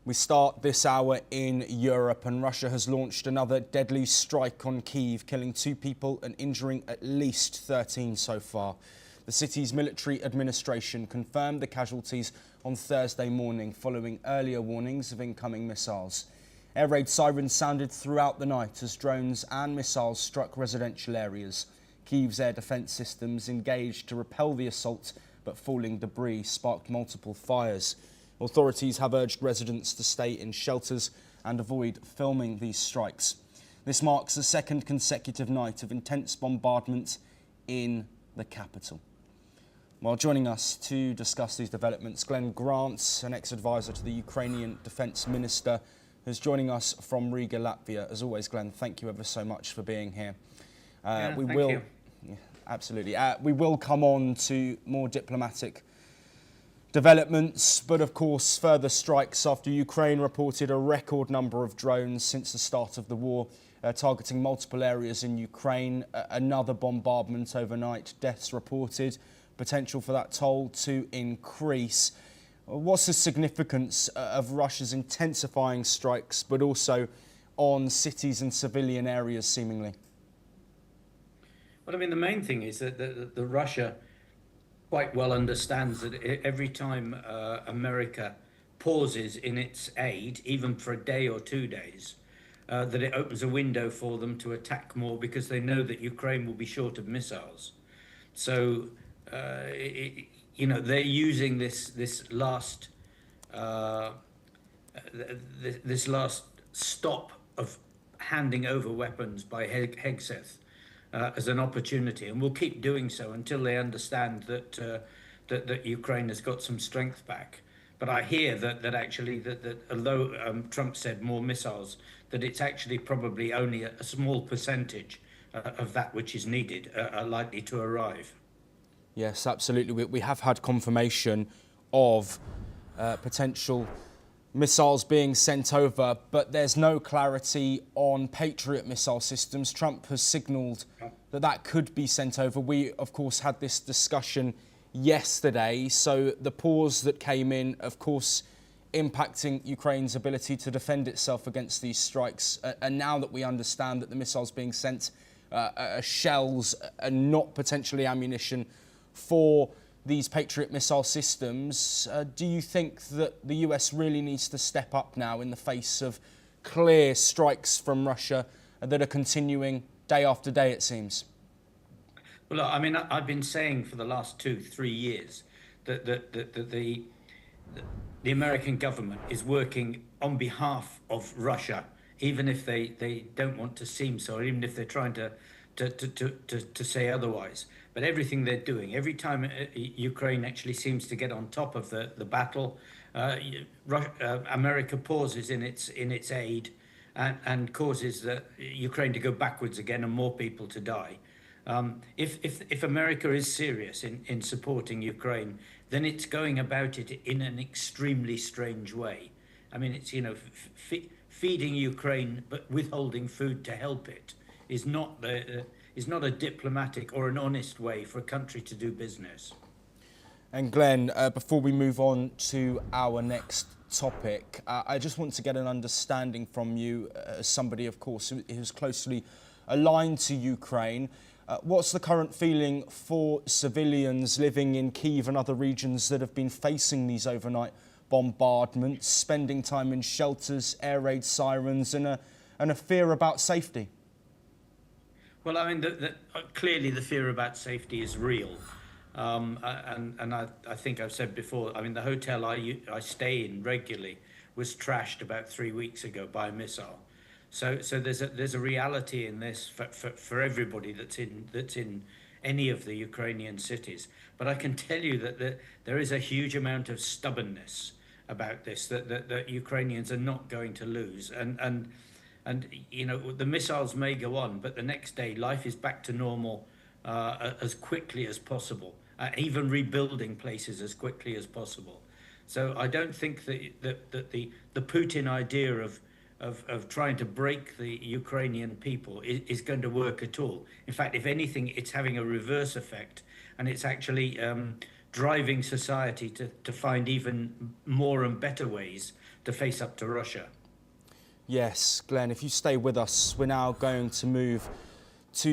We start this hour in Europe, and Russia has launched another deadly strike on Kyiv, killing 2 people and injuring at least 13 so far. The city's military administration confirmed the casualties on Thursday morning following earlier warnings of incoming missiles. Air raid sirens sounded throughout the night as drones and missiles struck residential areas. Kyiv's air defence systems engaged to repel the assault, but falling debris sparked multiple fires. Authorities have urged residents to stay in shelters and avoid filming these strikes. This marks the second consecutive night of intense bombardment in the capital. Well, joining us to discuss these developments, Glenn Grant, an ex-advisor to the Ukrainian Defence Minister, who's joining us from Riga, Latvia. As always, Glenn, thank you ever so much for being here. Thank you. Yeah, absolutely. We will come on to more diplomatic developments, but of course further strikes after Ukraine reported a record number of drones since the start of the war, targeting multiple areas in Ukraine. Another bombardment overnight, deaths reported, potential for that toll to increase. What's the significance of Russia's intensifying strikes, but also on cities and civilian areas seemingly? Well, I mean, the main thing is that the Russia quite well understands that every time America pauses in its aid, even for a day or 2 days, that it opens a window for them to attack more because they know that Ukraine will be short of missiles. So, they're using this last stop of handing over weapons by Hegseth as an opportunity, and will keep doing so until they understand that Ukraine has got some strength back. But I hear that actually that although Trump said more missiles, that it's actually probably only a small percentage of that which is needed are likely to arrive. Yes, absolutely. We have had confirmation of potential missiles being sent over, but there's no clarity on Patriot missile systems. Trump has signalled that that could be sent over. We, of course, had this discussion yesterday. So the pause that came in, of course, impacting Ukraine's ability to defend itself against these strikes. And now that we understand that the missiles being sent are shells and not potentially ammunition for these Patriot missile systems, do you think that the US really needs to step up now in the face of clear strikes from Russia that are continuing day after day, it seems? Well, I mean, I've been saying for the last 2-3 years that the American government is working on behalf of Russia, even if they don't want to seem so, even if they're trying to say otherwise. But everything they're doing, every time Ukraine actually seems to get on top of the battle, America pauses in its aid and causes Ukraine to go backwards again and more people to die. If America is serious in supporting Ukraine, then it's going about it in an extremely strange way. I mean, it's feeding Ukraine but withholding food to help it is not a diplomatic or an honest way for a country to do business. And Glenn, before we move on to our next topic, I just want to get an understanding from you, as somebody, of course, who's closely aligned to Ukraine. What's the current feeling for civilians living in Kyiv and other regions that have been facing these overnight bombardments, spending time in shelters, air raid sirens, and a fear about safety? Well, I mean, clearly the fear about safety is real. And I think I've said before, I mean, the hotel I stay in regularly was trashed about 3 weeks ago by a missile. So there's a reality in this for everybody that's in any of the Ukrainian cities. But I can tell you that there is a huge amount of stubbornness about this that Ukrainians are not going to lose. And the missiles may go on, but the next day life is back to normal as quickly as possible, even rebuilding places as quickly as possible. So I don't think that the Putin idea of trying to break the Ukrainian people is going to work at all. In fact, if anything, it's having a reverse effect, and it's actually driving society to find even more and better ways to face up to Russia. Yes, Glenn, if you stay with us, we're now going to move